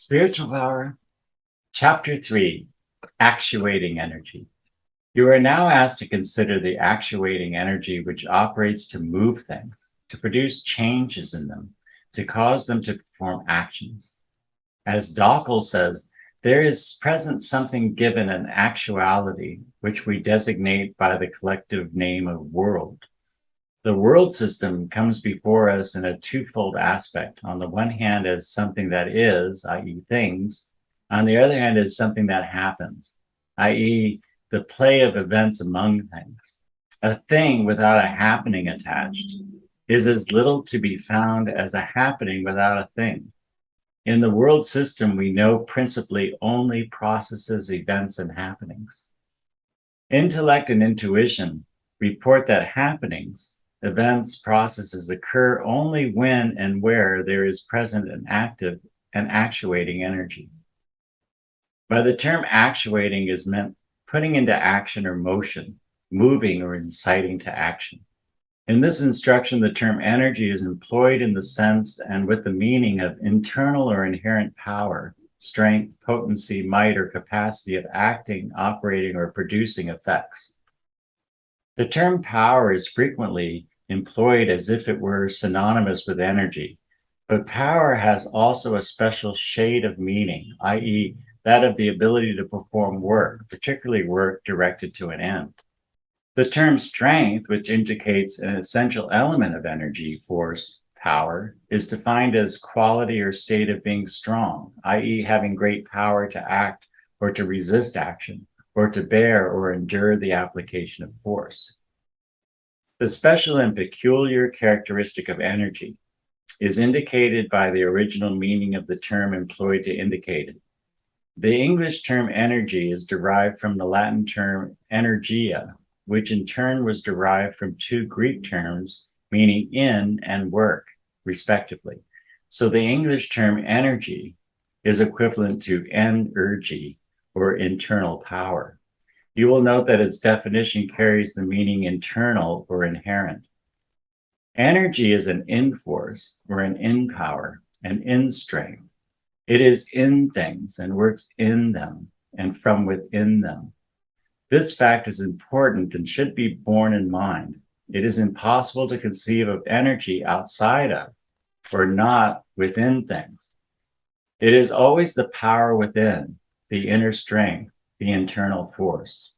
Spiritual Power, Chapter 3, Actuating Energy. You are now asked to consider the actuating energy which operates to move things, to produce changes in them, to cause them to perform actions. As Dockel says, there is present something given an actuality which we designate by the collective name of world. The world system comes before us in a twofold aspect. On the one hand, as something that is, i.e., things. On the other hand, as something that happens, i.e., the play of events among things. A thing without a happening attached is as little to be found as a happening without a thing. In the world system, we know principally only processes, events, and happenings. Intellect and intuition report that happenings, events, processes occur only when and where there is present an active and actuating energy. By the term actuating is meant putting into action or motion, moving or inciting to action. In this instruction, the term energy is employed in the sense and with the meaning of internal or inherent power, strength, potency, might, or capacity of acting, operating, or producing effects. The term power is frequently employed as if it were synonymous with energy, but power has also a special shade of meaning, i.e., that of the ability to perform work, particularly work directed to an end. The term strength, which indicates an essential element of energy, force, power, is defined as quality or state of being strong, i.e., having great power to act or to resist action, or to bear or endure the application of force. The special and peculiar characteristic of energy is indicated by the original meaning of the term employed to indicate it. The English term energy is derived from the Latin term energia, which in turn was derived from two Greek terms meaning in and work, respectively. So the English term energy is equivalent to energy, or internal power. You will note that its definition carries the meaning internal or inherent. Energy is an in force, or an in power, an in strength. It is in things and works in them and from within them. This fact is important and should be borne in mind. It is impossible to conceive of energy outside of or not within things. It is always the power within, the inner strength, the internal force.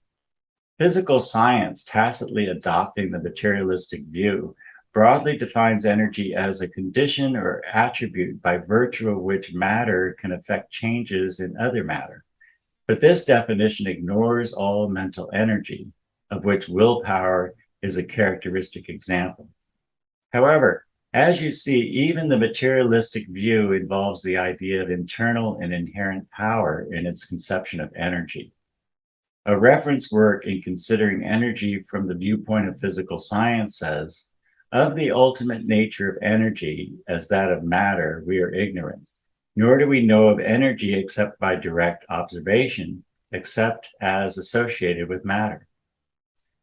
Physical science, tacitly adopting the materialistic view, broadly defines energy as a condition or attribute by virtue of which matter can affect changes in other matter. But this definition ignores all mental energy, of which willpower is a characteristic example. However, as you see, even the materialistic view involves the idea of internal and inherent power in its conception of energy. A reference work in considering energy from the viewpoint of physical science says, of the ultimate nature of energy as that of matter, we are ignorant, nor do we know of energy except by direct observation, except as associated with matter.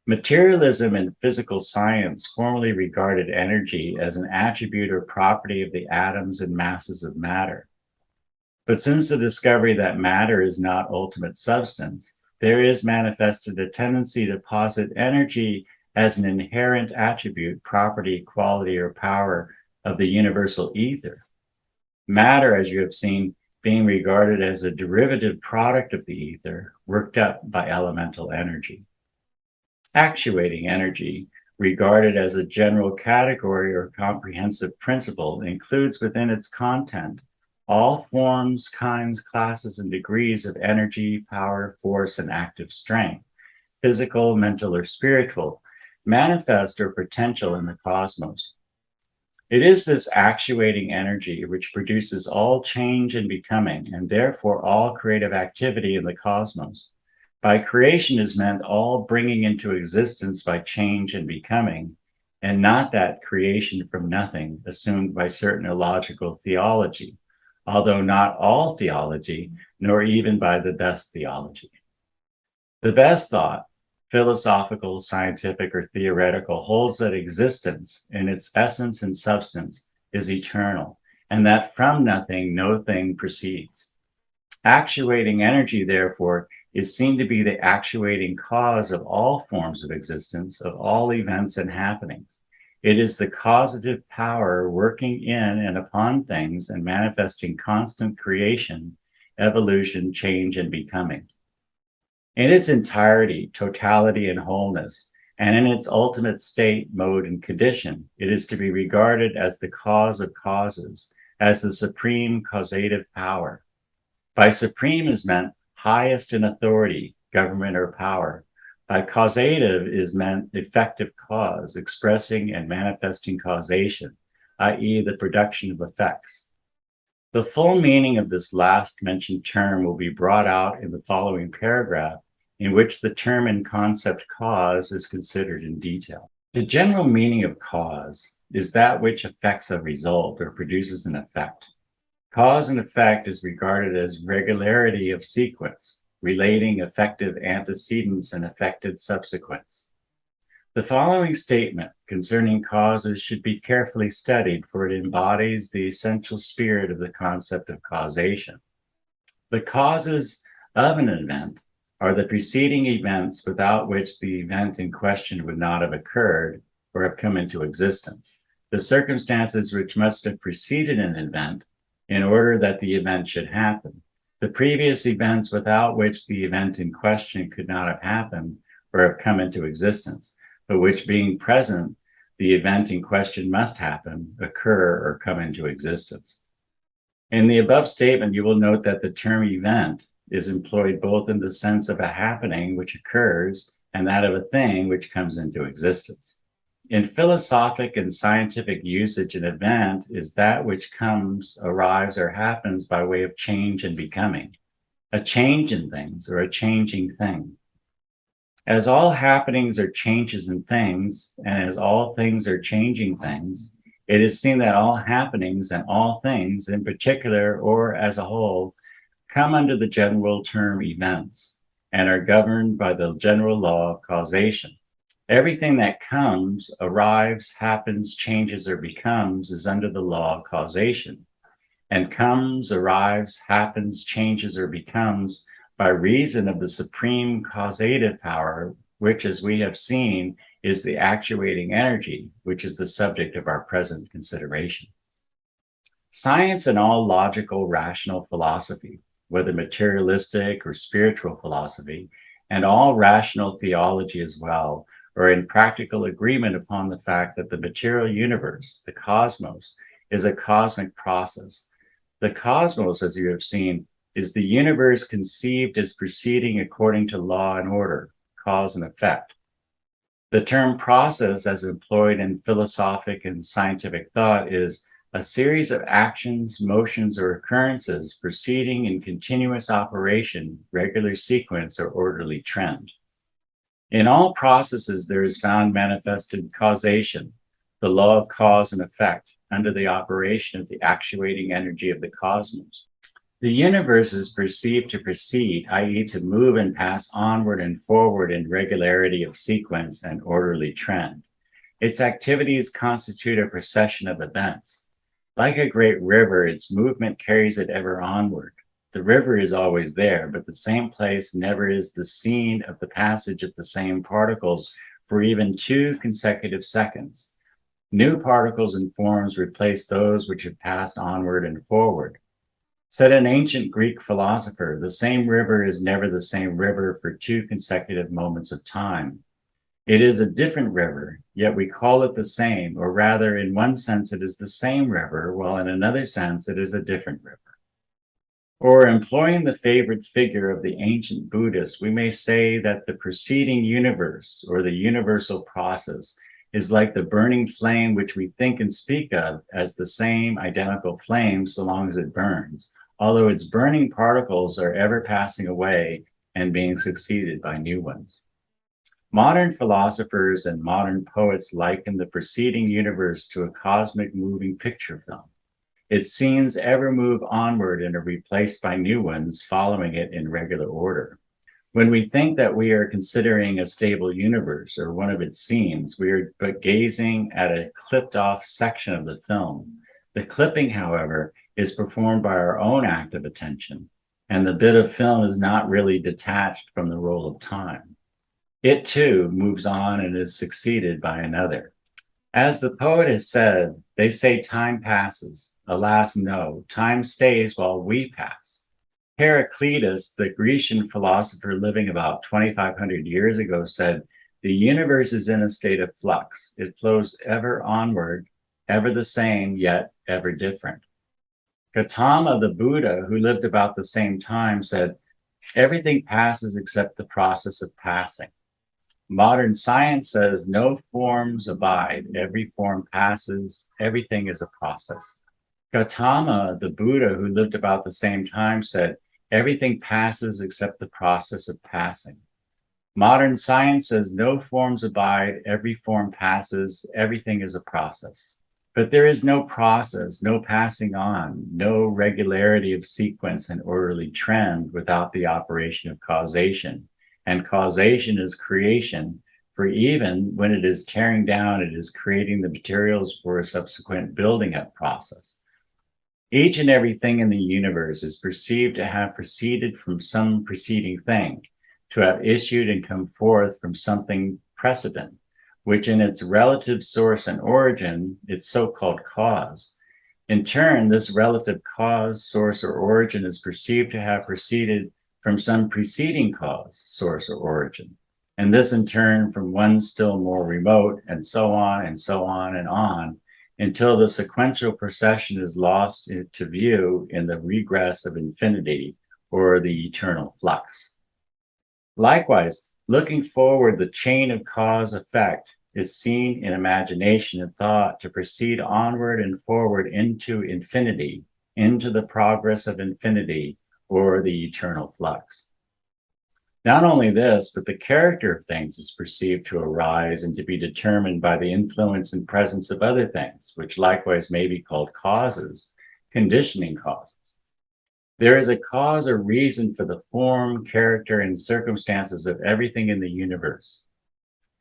Materialism and physical science formerly regarded energy as an attribute or property of the atoms and masses of matter. But since the discovery that matter is not ultimate substance, there is manifested a tendency to posit energy as an inherent attribute, property, quality, or power of the universal ether. Matter, as you have seen, being regarded as a derivative product of the ether, worked up by elemental energy. Actuating energy, regarded as a general category or comprehensive principle, includes within its content all forms, kinds, classes, and degrees of energy, power, force, and active strength, physical, mental, or spiritual, manifest or potential in the cosmos. It is this actuating energy which produces all change and becoming, and therefore all creative activity in the cosmos. By creation is meant all bringing into existence by change and becoming, and not that creation from nothing assumed by certain illogical theology, although not all theology, nor even by the best theology. The best thought, philosophical, scientific, or theoretical, holds that existence in its essence and substance is eternal, and that from nothing no thing proceeds. Actuating energy, therefore, is seen to be the actuating cause of all forms of existence, of all events and happenings. It is the causative power working in and upon things and manifesting constant creation, evolution, change, and becoming. In its entirety, totality, and wholeness, and in its ultimate state, mode, and condition, it is to be regarded as the cause of causes, as the supreme causative power. By supreme is meant highest in authority, government, or power. By causative is meant effective cause, expressing and manifesting causation, i.e., the production of effects. The full meaning of this last mentioned term will be brought out in the following paragraph, in which the term and concept cause is considered in detail. The general meaning of cause is that which affects a result or produces an effect. Cause and effect is regarded as regularity of sequence, relating effective antecedents and effected subsequents. The following statement concerning causes should be carefully studied, for it embodies the essential spirit of the concept of causation. The causes of an event are the preceding events without which the event in question would not have occurred or have come into existence. The circumstances which must have preceded an event in order that the event should happen. The previous events without which the event in question could not have happened or have come into existence, but which being present, the event in question must happen, occur, or come into existence. In the above statement, you will note that the term event is employed both in the sense of a happening which occurs and that of a thing which comes into existence. In philosophic and scientific usage, an event is that which comes, arrives, or happens by way of change and becoming, a change in things or a changing thing. As all happenings are changes in things, and as all things are changing things, it is seen that all happenings and all things in particular or as a whole come under the general term events and are governed by the general law of causation. Everything that comes, arrives, happens, changes, or becomes is under the law of causation, and comes, arrives, happens, changes, or becomes by reason of the supreme causative power, which, as we have seen, is the actuating energy, which is the subject of our present consideration. Science and all logical, rational philosophy, whether materialistic or spiritual philosophy, and all rational theology as well, are in practical agreement upon the fact that the material universe, the cosmos, is a cosmic process. The cosmos, as you have seen, is the universe conceived as proceeding according to law and order, cause and effect. The term process, as employed in philosophic and scientific thought, is a series of actions, motions, or occurrences proceeding in continuous operation, regular sequence, or orderly trend. In all processes, there is found manifested causation, the law of cause and effect, under the operation of the actuating energy of the cosmos. The universe is perceived to proceed, i.e., to move and pass onward and forward in regularity of sequence and orderly trend. Its activities constitute a procession of events. Like a great river, its movement carries it ever onward. The river is always there, but the same place never is the scene of the passage of the same particles for even 2 consecutive seconds. New particles and forms replace those which have passed onward and forward. Said an ancient Greek philosopher, the same river is never the same river for 2 consecutive moments of time. It is a different river, yet we call it the same, or rather, in one sense, it is the same river, while in another sense, it is a different river. Or employing the favorite figure of the ancient Buddhists, we may say that the preceding universe, or the universal process, is like the burning flame which we think and speak of as the same identical flame so long as it burns, although its burning particles are ever passing away and being succeeded by new ones. Modern philosophers and modern poets liken the preceding universe to a cosmic moving picture film. Its scenes ever move onward and are replaced by new ones following it in regular order. When we think that we are considering a stable universe or one of its scenes, we are but gazing at a clipped off section of the film. The clipping, however, is performed by our own act of attention. and the bit of film is not really detached from the roll of time. It too moves on and is succeeded by another. As the poet has said, they say time passes. Alas, no, time stays while we pass. Heraclitus, the Grecian philosopher living about 2,500 years ago, said, the universe is in a state of flux. It flows ever onward, ever the same, yet ever different. Gautama, the Buddha, who lived about the same time, said, everything passes except the process of passing. Modern science says no forms abide. Every form passes. Everything is a process. Gautama, the Buddha, who lived about the same time, said, everything passes except the process of passing. Modern science says no forms abide. Every form passes. Everything is a process. But there is no process, no passing on, no regularity of sequence and orderly trend without the operation of causation. And causation is creation, for even when it is tearing down, it is creating the materials for a subsequent building up process. Each and everything in the universe is perceived to have proceeded from some preceding thing, to have issued and come forth from something precedent, which in its relative source and origin, its so-called cause. In turn, this relative cause, source, or origin is perceived to have proceeded from some preceding cause, source, or origin. And this in turn from one still more remote, and so on and so on and on, until the sequential procession is lost to view in the regress of infinity or the eternal flux. Likewise, looking forward, the chain of cause-effect is seen in imagination and thought to proceed onward and forward into infinity, into the progress of infinity or the eternal flux. Not only this, but the character of things is perceived to arise and to be determined by the influence and presence of other things, which likewise may be called causes, conditioning causes. There is a cause or reason for the form, character, and circumstances of everything in the universe.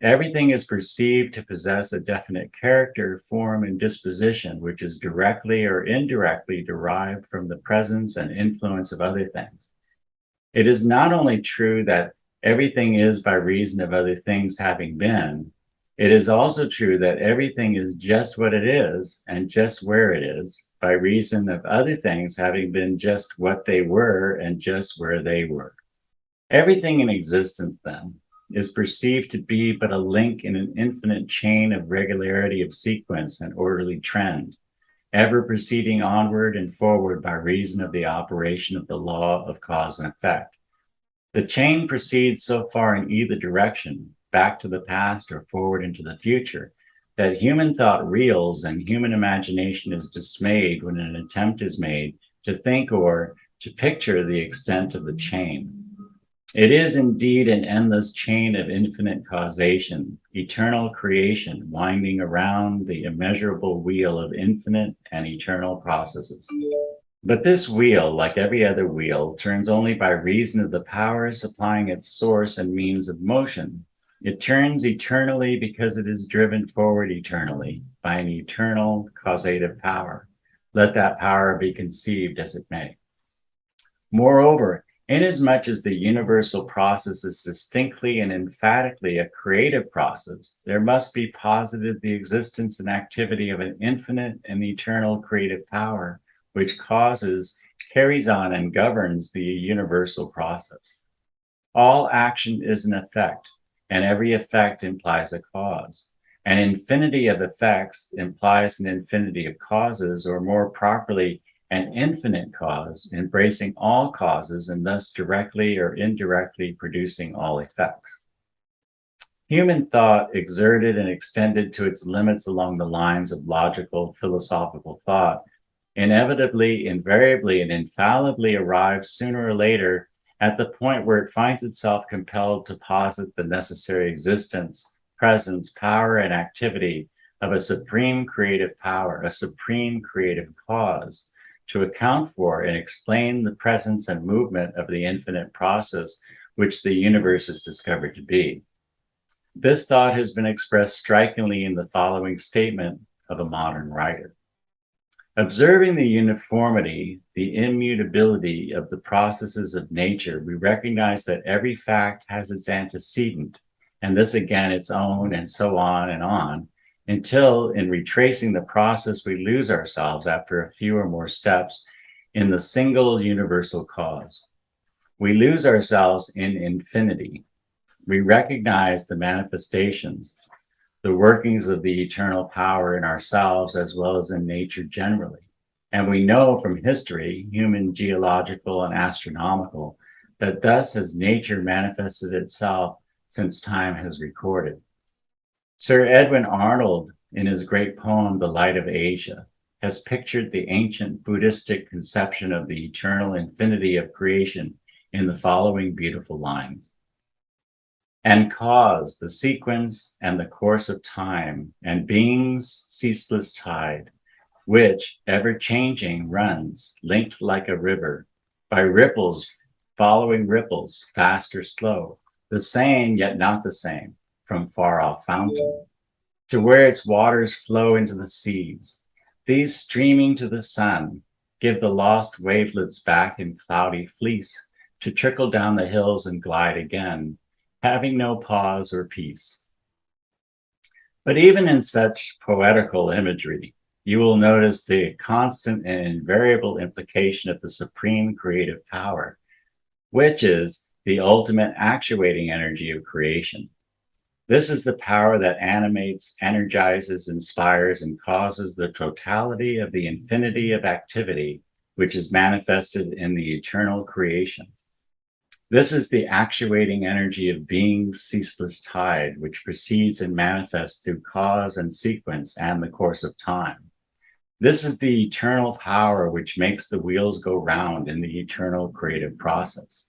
Everything is perceived to possess a definite character, form, and disposition, which is directly or indirectly derived from the presence and influence of other things. It is not only true that everything is by reason of other things having been, it is also true that everything is just what it is and just where it is by reason of other things having been just what they were and just where they were. Everything in existence, then, is perceived to be but a link in an infinite chain of regularity of sequence and orderly trend, ever proceeding onward and forward by reason of the operation of the law of cause and effect. The chain proceeds so far in either direction, back to the past or forward into the future, that human thought reels and human imagination is dismayed when an attempt is made to think or to picture the extent of the chain. It is indeed an endless chain of infinite causation, eternal creation, winding around the immeasurable wheel of infinite and eternal processes. But this wheel, like every other wheel, turns only by reason of the power supplying its source and means of motion. It turns eternally because it is driven forward eternally by an eternal causative power. Let that power be conceived as it may. Moreover, inasmuch as the universal process is distinctly and emphatically a creative process, there must be posited the existence and activity of an infinite and eternal creative power, which causes, carries on, and governs the universal process. All action is an effect, and every effect implies a cause. An infinity of effects implies an infinity of causes, or more properly, an infinite cause, embracing all causes and thus directly or indirectly producing all effects. Human thought, exerted and extended to its limits along the lines of logical, philosophical thought, inevitably, invariably, and infallibly arrives sooner or later at the point where it finds itself compelled to posit the necessary existence, presence, power, and activity of a supreme creative power, a supreme creative cause, to account for and explain the presence and movement of the infinite process which the universe is discovered to be. This thought has been expressed strikingly in the following statement of a modern writer. Observing the uniformity, the immutability of the processes of nature, we recognize that every fact has its antecedent, and this again its own, and so on, until in retracing the process, we lose ourselves after a few or more steps in the single universal cause. We lose ourselves in infinity. We recognize the manifestations, the workings of the eternal power in ourselves as well as in nature generally. And we know from history, human, geological, and astronomical, that thus has nature manifested itself since time has recorded. Sir Edwin Arnold, in his great poem, The Light of Asia, has pictured the ancient Buddhistic conception of the eternal infinity of creation in the following beautiful lines. And cause, the sequence and the course of time, and being's ceaseless tide, which, ever changing, runs, linked like a river, by ripples following ripples, fast or slow, the same yet not the same, from far off fountain, to where its waters flow into the seas. These streaming to the sun, give the lost wavelets back in cloudy fleece, to trickle down the hills and glide again, having no pause or peace. But even in such poetical imagery, you will notice the constant and invariable implication of the supreme creative power, which is the ultimate actuating energy of creation. This is the power that animates, energizes, inspires, and causes the totality of the infinity of activity, which is manifested in the eternal creation. This is the actuating energy of being's ceaseless tide, which proceeds and manifests through cause and sequence and the course of time. This is the eternal power which makes the wheels go round in the eternal creative process.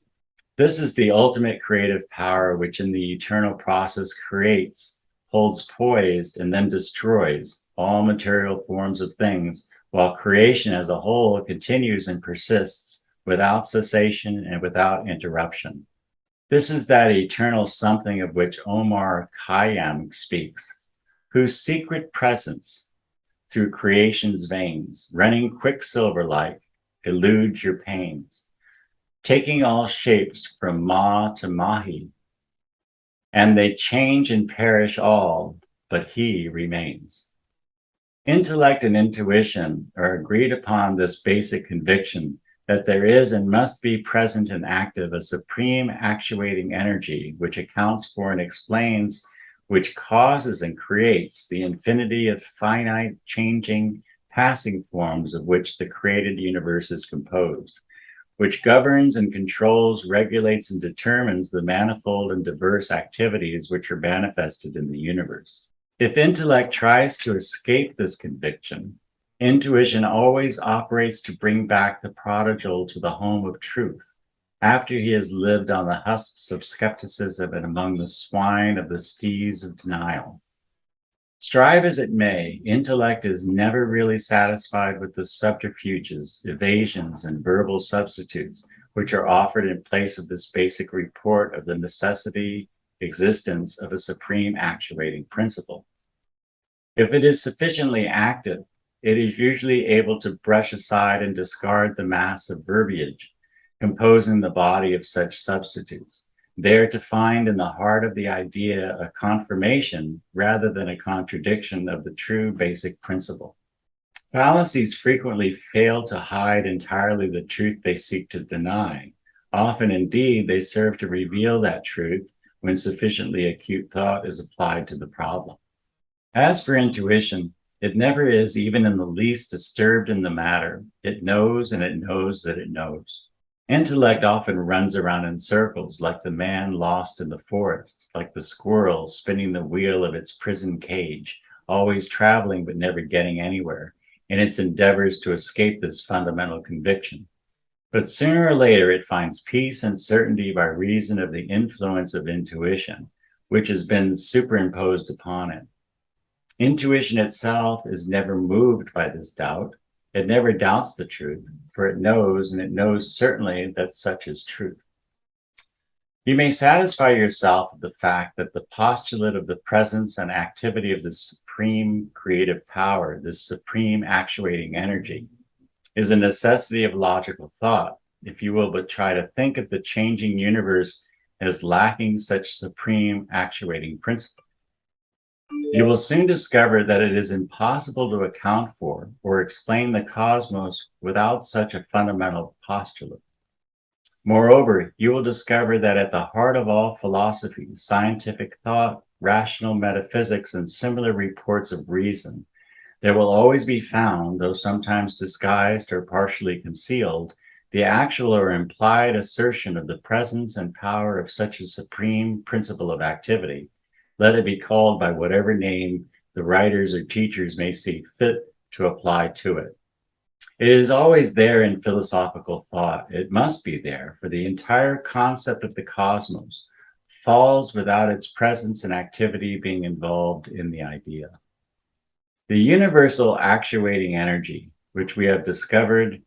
This is the ultimate creative power which in the eternal process creates, holds poised, and then destroys all material forms of things, while creation as a whole continues and persists without cessation and without interruption. This is that eternal something of which Omar Khayyam speaks, whose secret presence through creation's veins, running quicksilver-like, eludes your pains, taking all shapes from Ma to Mahi, and they change and perish all, but he remains. Intellect and intuition are agreed upon this basic conviction that there is and must be present and active a supreme actuating energy which accounts for and explains, which causes and creates the infinity of finite, changing, passing forms of which the created universe is composed, which governs and controls, regulates, and determines the manifold and diverse activities which are manifested in the universe. If intellect tries to escape this conviction, intuition always operates to bring back the prodigal to the home of truth, after he has lived on the husks of skepticism and among the swine of the steeds of denial. Strive as it may, intellect is never really satisfied with the subterfuges, evasions, and verbal substitutes which are offered in place of this basic report of the necessity, existence of a supreme actuating principle. If it is sufficiently active, it is usually able to brush aside and discard the mass of verbiage composing the body of such substitutes, there to find in the heart of the idea a confirmation rather than a contradiction of the true basic principle. Fallacies frequently fail to hide entirely the truth they seek to deny. Often, indeed, they serve to reveal that truth when sufficiently acute thought is applied to the problem. As for intuition, it never is even in the least disturbed in the matter. It knows and it knows that it knows. Intellect often runs around in circles like the man lost in the forest, like the squirrel spinning the wheel of its prison cage, always traveling but never getting anywhere, in its endeavors to escape this fundamental conviction. But sooner or later it finds peace and certainty by reason of the influence of intuition, which has been superimposed upon it. Intuition itself is never moved by this doubt. It never doubts the truth, for it knows, and it knows certainly that such is truth. You may satisfy yourself with the fact that the postulate of the presence and activity of the supreme creative power, this supreme actuating energy, is a necessity of logical thought, if you will but try to think of the changing universe as lacking such supreme actuating principle. You will soon discover that it is impossible to account for or explain the cosmos without such a fundamental postulate. Moreover, you will discover that at the heart of all philosophy, scientific thought, rational metaphysics, and similar reports of reason, there will always be found, though sometimes disguised or partially concealed, the actual or implied assertion of the presence and power of such a supreme principle of activity, let it be called by whatever name the writers or teachers may see fit to apply to it. It is always there in philosophical thought. It must be there, for the entire concept of the cosmos falls without its presence and activity being involved in the idea. The universal actuating energy, which we have discovered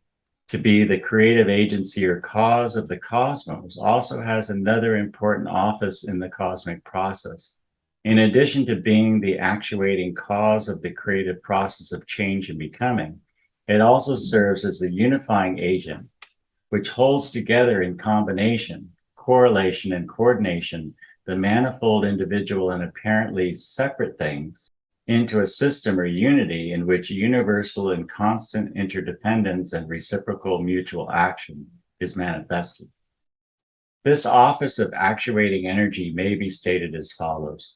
to be the creative agency or cause of the cosmos, also has another important office in the cosmic process. In addition to being the actuating cause of the creative process of change and becoming, it also serves as a unifying agent, which holds together in combination, correlation, and coordination the manifold individual and apparently separate things into a system or unity in which universal and constant interdependence and reciprocal mutual action is manifested. This office of actuating energy may be stated as follows.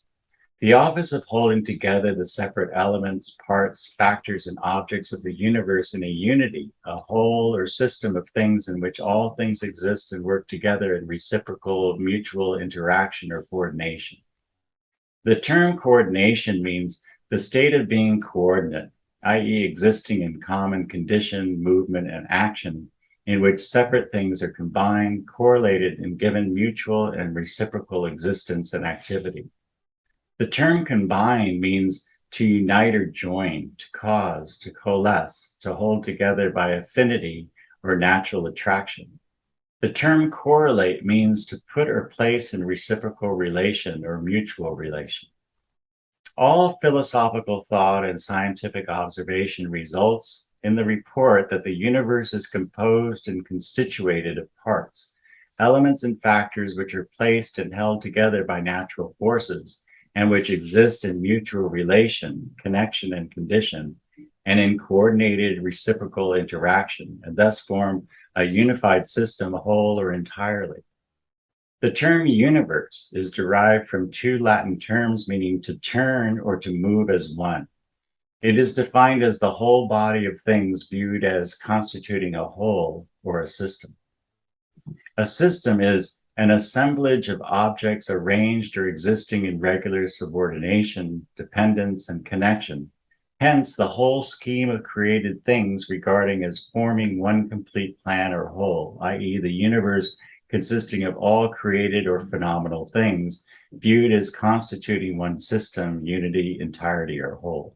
The office of holding together the separate elements, parts, factors, and objects of the universe in a unity, a whole or system of things in which all things exist and work together in reciprocal mutual interaction or coordination. The term coordination means the state of being coordinate, i.e. existing in common condition, movement, and action, in which separate things are combined, correlated, and given mutual and reciprocal existence and activity. The term combine means to unite or join, to cause, to coalesce, to hold together by affinity or natural attraction. The term correlate means to put or place in reciprocal relation or mutual relation. All philosophical thought and scientific observation results in the report that the universe is composed and constituted of parts, elements and factors which are placed and held together by natural forces, and which exist in mutual relation, connection, and condition, and in coordinated reciprocal interaction, and thus form a unified system whole or entirely. The term universe is derived from two Latin terms meaning to turn or to move as one. It is defined as the whole body of things viewed as constituting a whole or a system. A system is an assemblage of objects arranged or existing in regular subordination, dependence, and connection. Hence, the whole scheme of created things regarding as forming one complete plan or whole, i.e. the universe consisting of all created or phenomenal things, viewed as constituting one system, unity, entirety, or whole.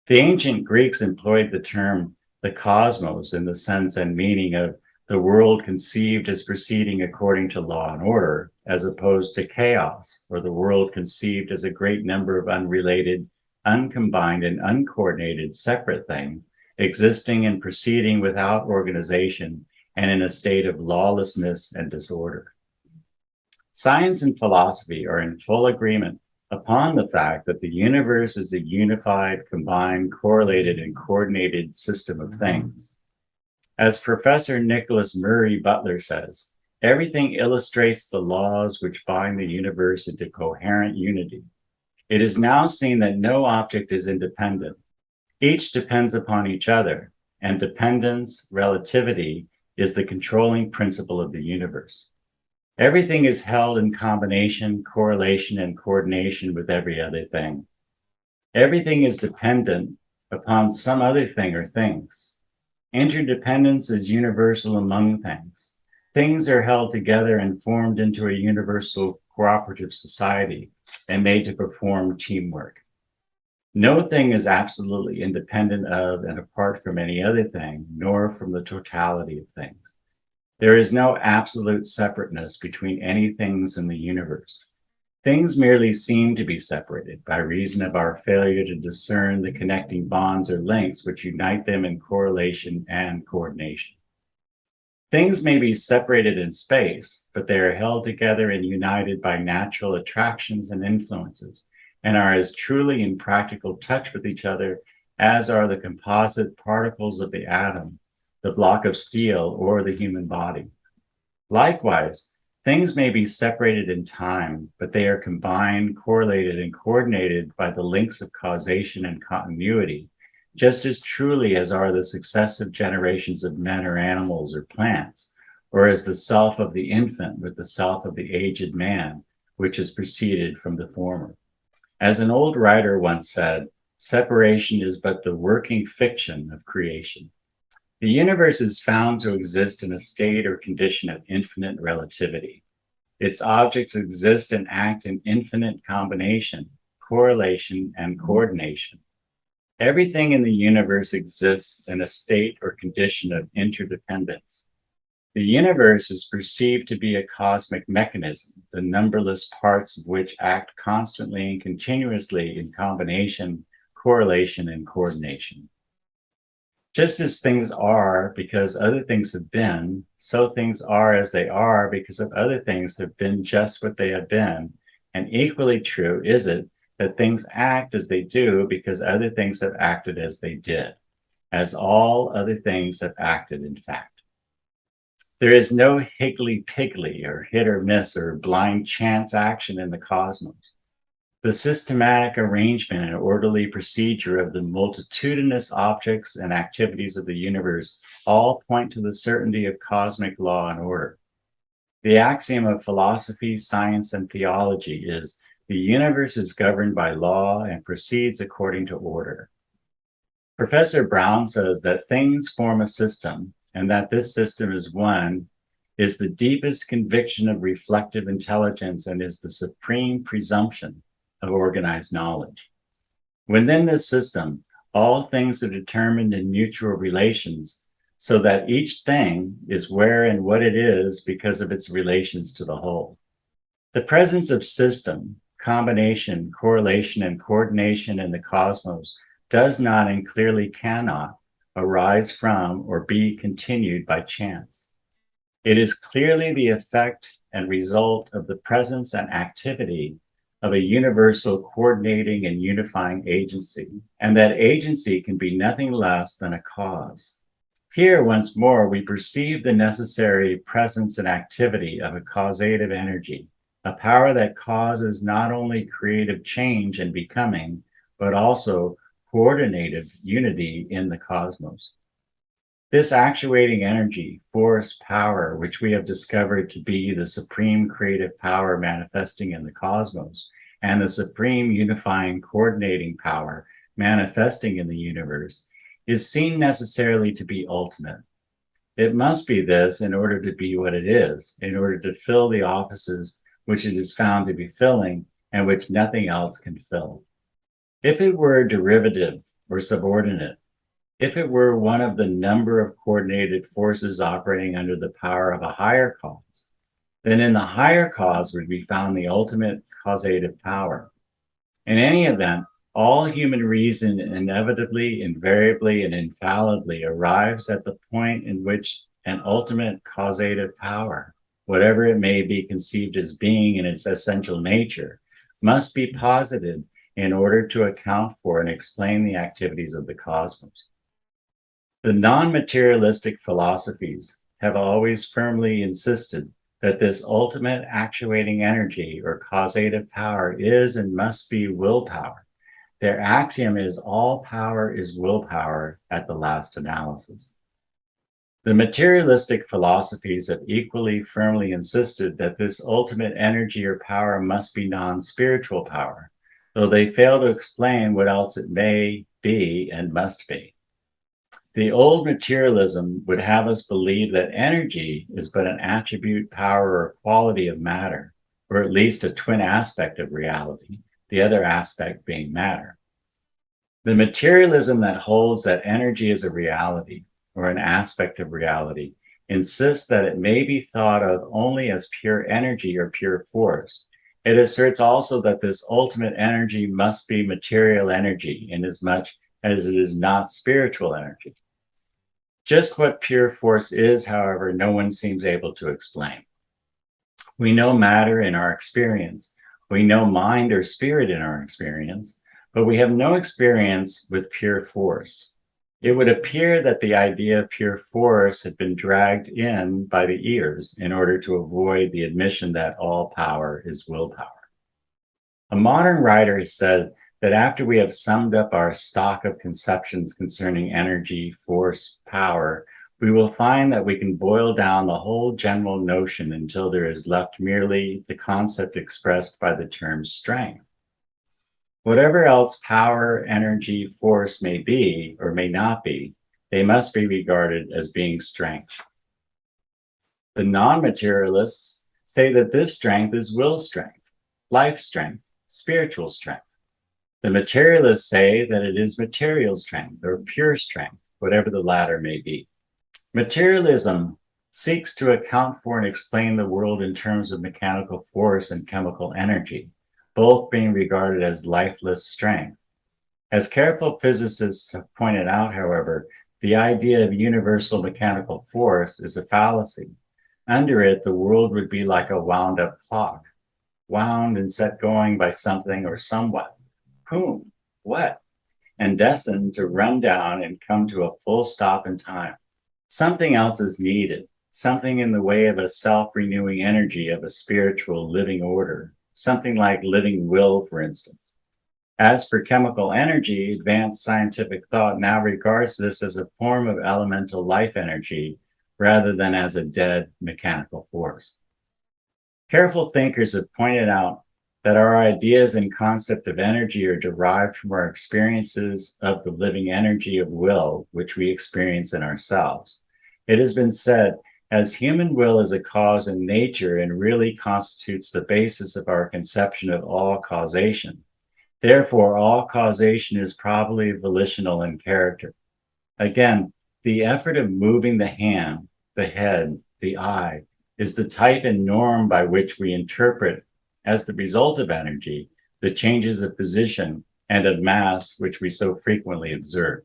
The ancient Greeks employed the term the cosmos in the sense and meaning of the world conceived as proceeding according to law and order, as opposed to chaos, or the world conceived as a great number of unrelated, uncombined, and uncoordinated separate things, existing and proceeding without organization and in a state of lawlessness and disorder. Science and philosophy are in full agreement upon the fact that the universe is a unified, combined, correlated, and coordinated system of things. As Professor Nicholas Murray Butler says, everything illustrates the laws which bind the universe into coherent unity. It is now seen that no object is independent. Each depends upon each other, and dependence, relativity, is the controlling principle of the universe. Everything is held in combination, correlation, and coordination with every other thing. Everything is dependent upon some other thing or things. Interdependence is universal among things. Things are held together and formed into a universal cooperative society and made to perform teamwork. No thing is absolutely independent of and apart from any other thing, nor from the totality of things. There is no absolute separateness between any things in the universe. Things merely seem to be separated by reason of our failure to discern the connecting bonds or links which unite them in correlation and coordination. Things may be separated in space, but they are held together and united by natural attractions and influences, and are as truly in practical touch with each other as are the composite particles of the atom, the block of steel, or the human body. Likewise, things may be separated in time, but they are combined, correlated, and coordinated by the links of causation and continuity, just as truly as are the successive generations of men or animals or plants, or as the self of the infant with the self of the aged man, which is proceeded from the former. As an old writer once said, separation is but the working fiction of creation. The universe is found to exist in a state or condition of infinite relativity. Its objects exist and act in infinite combination, correlation, and coordination. Everything in the universe exists in a state or condition of interdependence. The universe is perceived to be a cosmic mechanism, the numberless parts of which act constantly and continuously in combination, correlation, and coordination. Just as things are because other things have been, so things are as they are because of other things have been just what they have been. And equally true is it that things act as they do because other things have acted as they did, as all other things have acted in fact. There is no higgly-piggly or hit or miss or blind chance action in the cosmos. The systematic arrangement and orderly procedure of the multitudinous objects and activities of the universe all point to the certainty of cosmic law and order. The axiom of philosophy, science, and theology is the universe is governed by law and proceeds according to order. Professor Brown says that things form a system, and that this system is one, is the deepest conviction of reflective intelligence and is the supreme presumption of organized knowledge. Within this system, all things are determined in mutual relations, so that each thing is where and what it is because of its relations to the whole. The presence of system, combination, correlation, and coordination in the cosmos does not and clearly cannot arise from or be continued by chance. It is clearly the effect and result of the presence and activity of a universal coordinating and unifying agency, and that agency can be nothing less than a cause. Here, once more, we perceive the necessary presence and activity of a causative energy, a power that causes not only creative change and becoming, but also coordinative unity in the cosmos. This actuating energy, force, power, which we have discovered to be the supreme creative power manifesting in the cosmos, and the supreme unifying coordinating power manifesting in the universe, is seen necessarily to be ultimate. It must be this in order to be what it is, in order to fill the offices which it is found to be filling and which nothing else can fill. If it were derivative or subordinate, if it were one of the number of coordinated forces operating under the power of a higher cause, then in the higher cause would be found the ultimate causative power. In any event, all human reason inevitably, invariably, and infallibly arrives at the point in which an ultimate causative power, whatever it may be conceived as being in its essential nature, must be posited in order to account for and explain the activities of the cosmos. The non-materialistic philosophies have always firmly insisted that this ultimate actuating energy or causative power is and must be willpower. Their axiom is all power is willpower at the last analysis. The materialistic philosophies have equally firmly insisted that this ultimate energy or power must be non-spiritual power, though they fail to explain what else it may be and must be. The old materialism would have us believe that energy is but an attribute, power, or quality of matter, or at least a twin aspect of reality, the other aspect being matter. The materialism that holds that energy is a reality, or an aspect of reality, insists that it may be thought of only as pure energy or pure force, It asserts also that this ultimate energy must be material energy inasmuch as it is not spiritual energy. Just what pure force is, however, no one seems able to explain. We know matter in our experience. We know mind or spirit in our experience, but we have no experience with pure force. It would appear that the idea of pure force had been dragged in by the ears in order to avoid the admission that all power is willpower. A modern writer has said that after we have summed up our stock of conceptions concerning energy, force, power, we will find that we can boil down the whole general notion until there is left merely the concept expressed by the term strength. Whatever else power, energy, force may be or may not be, they must be regarded as being strength. The non-materialists say that this strength is will strength, life strength, spiritual strength. The materialists say that it is material strength or pure strength, whatever the latter may be. Materialism seeks to account for and explain the world in terms of mechanical force and chemical energy, both being regarded as lifeless strength. As careful physicists have pointed out, however, the idea of universal mechanical force is a fallacy. Under it, the world would be like a wound-up clock, wound and set going by something or someone, whom, what, and destined to run down and come to a full stop in time. Something else is needed, something in the way of a self-renewing energy of a spiritual living order, something like living will, for instance. As for chemical energy, advanced scientific thought now regards this as a form of elemental life energy rather than as a dead mechanical force. Careful thinkers have pointed out that our ideas and concept of energy are derived from our experiences of the living energy of will, which we experience in ourselves. It has been said, as human will is a cause in nature and really constitutes the basis of our conception of all causation, therefore all causation is probably volitional in character. Again, the effort of moving the hand, the head, the eye, is the type and norm by which we interpret, as the result of energy, the changes of position and of mass which we so frequently observe.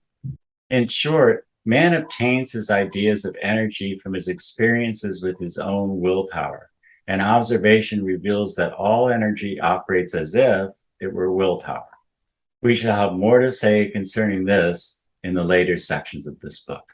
In short, man obtains his ideas of energy from his experiences with his own willpower, and observation reveals that all energy operates as if it were willpower. We shall have more to say concerning this in the later sections of this book.